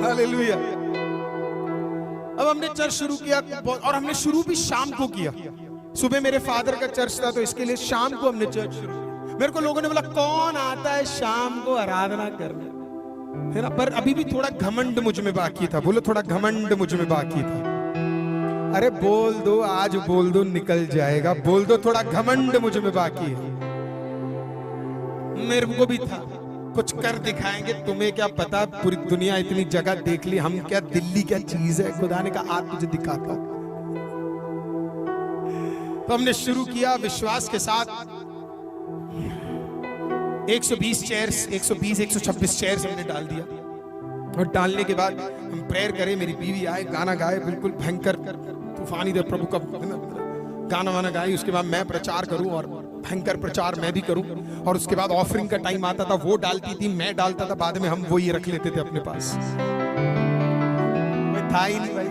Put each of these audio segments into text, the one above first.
Hallelujah. अब हमने church शुरू किया और हमने शुरू भी शाम को किया। सुबह मेरे फादर का चर्च था तो इसके लिए शाम को हमने चर्च शुरू किया। मेरे को लोगों ने बोला कौन आता है शाम को आराधना करने, है ना। पर अभी भी थोड़ा घमंड मुझ में बाकी था। बोलो थोड़ा घमंड मुझ में बाकी था। अरे बोल दो, आज बोल दो, निकल जाएगा। बोल दो थोड़ा घमंड मुझ में बाकी है। मेरे को भी था, कुछ कर दिखाएंगे। तुम्हें क्या पता, पूरी दुनिया इतनी जगह देख ली, हम क्या, दिल्ली क्या चीज है। खुदा ने कहा आज तुझे दिखाता। तो हमने शुरू किया विश्वास के साथ। 120 चेयर्स, 126 चेयर्स हमने डाल दिया। और डालने के बाद हम प्रेयर करें, मेरी बीवी आए, गाना गाए, बिल्कुल भयंकर तूफानी दे प्रभु का गाना वाना गाए। उसके बाद मैं प्रचार करूं और भयंकर प्रचार मैं भी करूं। और उसके बाद ऑफरिंग का टाइम आता था, वो डालती थी, मैं डालता था। बाद में हम वो ही रख लेते थे अपने पास। मैं था ही नहीं भाई।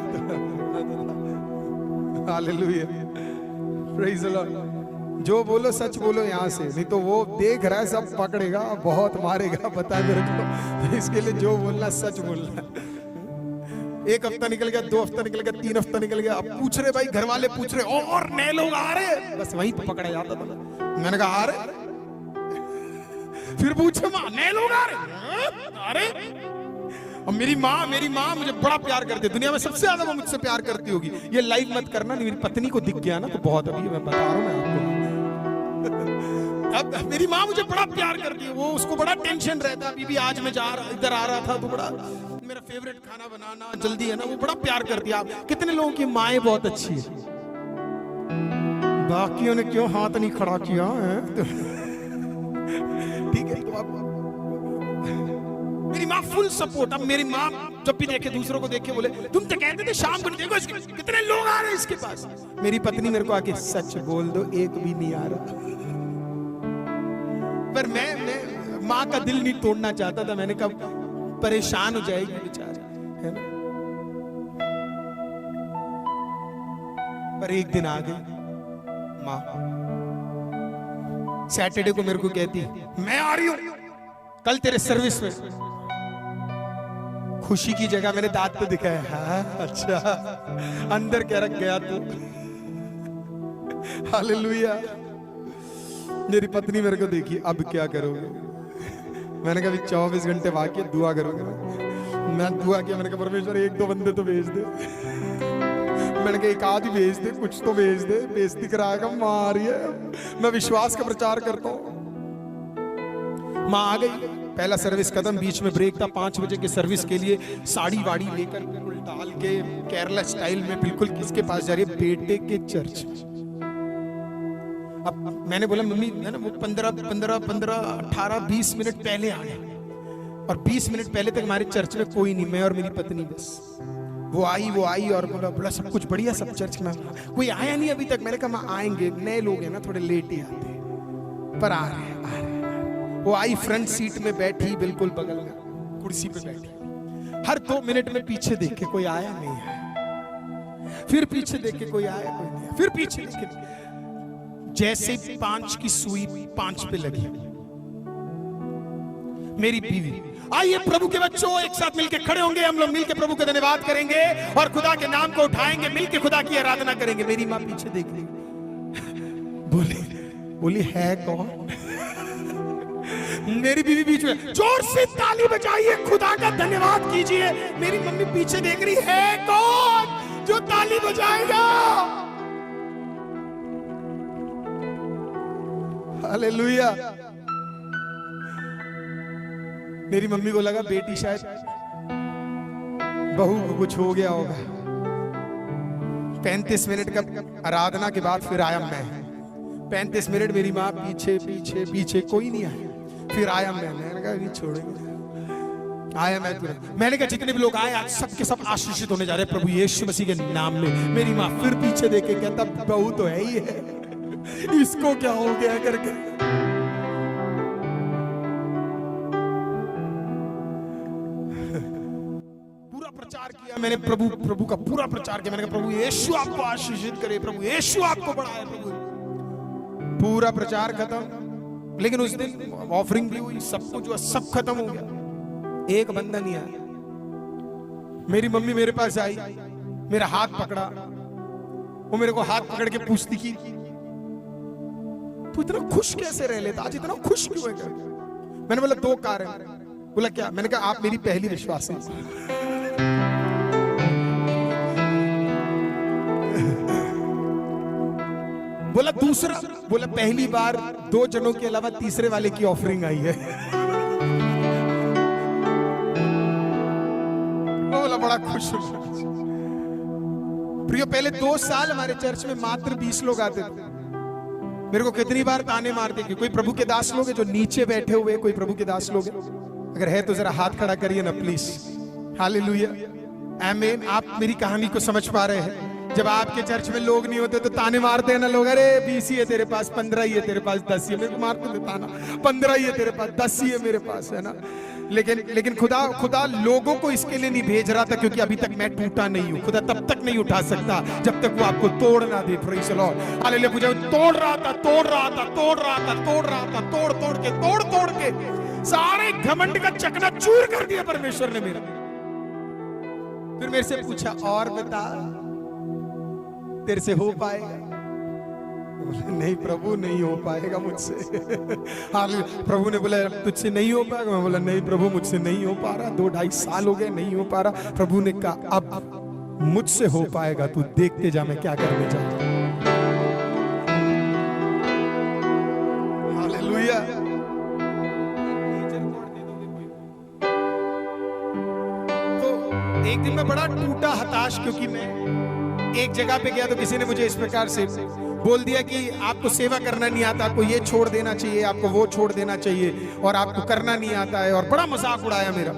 Hallelujah, praise the Lord. जो बोलो सच बोलो यहाँ से, नहीं तो वो देख रहा है, सब पकड़ेगा, बहुत मारेगा। बता मेरे को, इसके लिए जो बोलना सच बोलना। एक हफ्ता निकल गया, 2 हफ्ता निकल गया, 3 हफ्ता निकल गया। अब पूछ रहे भाई, घर वाले पूछ रहे और नए लोग आ रहे, बस वहीं पे पकड़ा जाता था। मैंने कहा आ रहे, फिर पूछे माँ नए लोग आ रहे। और मेरी माँ मुझे बड़ा प्यार करती है। दुनिया में सबसे ज्यादा वो मुझसे प्यार करती होगी। ये लाइव मत करना, मेरी पत्नी को दिख गया ना तो बहुत, अभी मैं बता रहा हूँ मैं आपको। अब मेरी माँ मुझे बड़ा प्यार करती है। वो, उसको बड़ा टेंशन रहता। अभी भी आज मैं इधर आ रहा था तो बड़ा मेरा फेवरेट खाना बनाना जल्दी है ना, वो बड़ा प्यार करती है। आप कितने लोगों की माएँ बहुत अच्छी है, बाकियों ने क्यों हाथ नहीं खड़ा किया है? ठीक है, तो आप मेरी माँ फुल सपोर्ट। अब मेरी माँ जब भी देखे, दूसरों को देखे बोले तुम तो कहते थे शाम को, देखो कितने लोग आ रहे हैं इसके पास। मेरी पत्नी मेरे को आके सच बोल दो, एक भी नहीं आ रहा। पर मैं माँ का दिल नहीं तोड़ना चाहता था। मैंने कहा परेशान हो जाएगी बेचारा, है ना। पर एक दिन आ गई माँ। सैटरडे को मेरे को कहती मैं आ रही हूं कल तेरे सर्विस में। खुशी की जगह मैंने दांत पे दिखाया। हाँ अच्छा, अंदर क्या रख गया तू। हालेलुया। मेरी पत्नी मेरे को देखी, अब क्या करोगे? मैंने कहा 24 घंटे बाकी, दुआ करोगे? मैं दुआ किया, मैंने कहा परमेश्वर 1-2 बंदे तो भेज दे। मैंने कहा एक आध ही भेज दे, कुछ तो भेज दे। बेइज्जती कराएगा, माँ आ रही है, मैं विश्वास का प्रचार करता हूँ। माँ आ गई, पहला सर्विस खत्म, बीच में ब्रेक था। 5 बजे के सर्विस के लिए साड़ी वाड़ी लेकर बिल्कुल डाल के केरला स्टाइल में बिल्कुल किसके पास जा रही है? बेटे के चर्च। अब मैंने बोला मम्मी है ना, वो 18-20 मिनट पहले आ गए। और 20 मिनट पहले तक हमारे चर्च में कोई नहीं, मैं और मेरी पत्नी बस। वो आई और बोला सब कुछ बढ़िया, सब चर्च में। कोई आया नहीं अभी तक। मैंने कहा आएंगे, नए लोग हैं ना, थोड़े लेट ही आते, पर आ रहे हैं। वो आई, फ्रंट सीट में बैठी, बिल्कुल बगल में कुर्सी पे बैठी। हर 2 मिनट में पीछे देख के कोई आया नहीं है, फिर पीछे देख के कोई आया, कोई नहीं, फिर पीछे देख के। जैसे 5 की सुई 5 पे लगी, मेरी बीवी, आइए प्रभु के बच्चों एक साथ मिलके खड़े होंगे, हम लोग मिलके प्रभु का धन्यवाद करेंगे और खुदा के नाम को उठाएंगे, मिलके खुदा की आराधना करेंगे। मेरी माँ पीछे देख रही, बोली है कौन? मेरी बीवी बीच में, जोर से ताली बजाइए, खुदा का धन्यवाद कीजिए। मेरी मम्मी पीछे देख रही है, कौन जो ताली बजाएगा? हालेलुया। मेरी मम्मी को लगा बेटी शायद बहू को कुछ हो गया होगा। 35 मिनट का आराधना के बाद फिर आया मैं। 35 मिनट मेरी माँ पीछे पीछे पीछे, कोई नहीं आया। फिर आया मैंने कहा नहीं छोड़ेंगे। आया मैं तुरंत। मैंने कहा जितने भी लोग आए आज सब के सब आशीषित होने जा रहे हैं प्रभु यीशु मसीह के नाम में। मेरी माँ फिर पीछे देख के कहता बहू तो है ही है, इसको क्या हो गया करके। पूरा प्रचार किया मैंने, प्रभु का पूरा प्रचार किया। मैंने कहा प्रभु यीशु आपको आशीषित करे, प्रभु यीशु आपको बढ़ाए। प्रभु पूरा प्रचार खत्म, लेकिन उस दिन ऑफरिंग भी हुई, सब कुछ जो सब खत्म हो गया। एक बंदा नहीं आया। मेरी मम्मी मेरे पास आई, मेरा हाथ पकड़ा, वो मेरे को हाथ पकड़ के पूछती कि तू इतना खुश कैसे रह लेता, आज इतना खुश क्यों है? मैंने बोला 2 कारण। बोला क्या? मैंने कहा आप मेरी पहली विश्वासी। बोला दूसरा? बोला पहली बार 2 जनों के अलावा तीसरे वाले की ऑफरिंग आई है। बोला बड़ा खुश हूं। प्रियो, पहले 2 साल हमारे चर्च में मात्र 20 लोग आते थे। मेरे को कितनी बार ताने मारते कि कोई प्रभु के दास लोग हैं जो नीचे बैठे हुए, कोई प्रभु के दास लोग हैं? अगर है तो जरा हाथ खड़ा करिए ना प्लीज। हालेलुया, आमीन। आप मेरी कहानी को समझ पा रहे हैं? जब आपके चर्च में लोग नहीं होते तो ताने मारते हैं ना लोग, अरे 20 ही है तेरे पास, 15 ही है तेरे पास, 10 ही है। मेरे को मारते थे ताना, 15 ही है तेरे पास, 10 ही है मेरे पास, है ना। लेकिन खुदा लोगों को इसके लिए नहीं भेज रहा था क्योंकि अभी तक मैं टूटा नहीं हूं। खुदा तब तक नहीं उठा सकता जब तक वो आपको तोड़ ना दे। Praise the Lord, hallelujah. मुझे तोड़ रहा था, तोड़ के सारे घमंड का चकनाचूर कर दिया परमेश्वर ने मेरा। फिर मेरे से पूछा, और बता तेरे से हो पाएगा? नहीं प्रभु, नहीं हो पाएगा मुझसे। हालेलुया। प्रभु ने बोला तुझसे नहीं हो पाएगा? मैं बोला नहीं प्रभु, मुझसे नहीं हो पा रहा, 2-2.5 साल हो गए, नहीं हो पा रहा। प्रभु ने कहा अब मुझसे हो पाएगा, तू देखते जा मैं क्या करने जा रहा हूं। हालेलुया। तो एक दिन मैं बड़ा टूटा, हताश, क्योंकि मैं एक जगह पे गया तो किसी ने मुझे इस प्रकार से बोल दिया कि आपको सेवा करना नहीं आता, आपको ये छोड़ देना चाहिए, आपको वो छोड़ देना चाहिए, और आपको करना नहीं आता है, और बड़ा मजाक उड़ाया मेरा।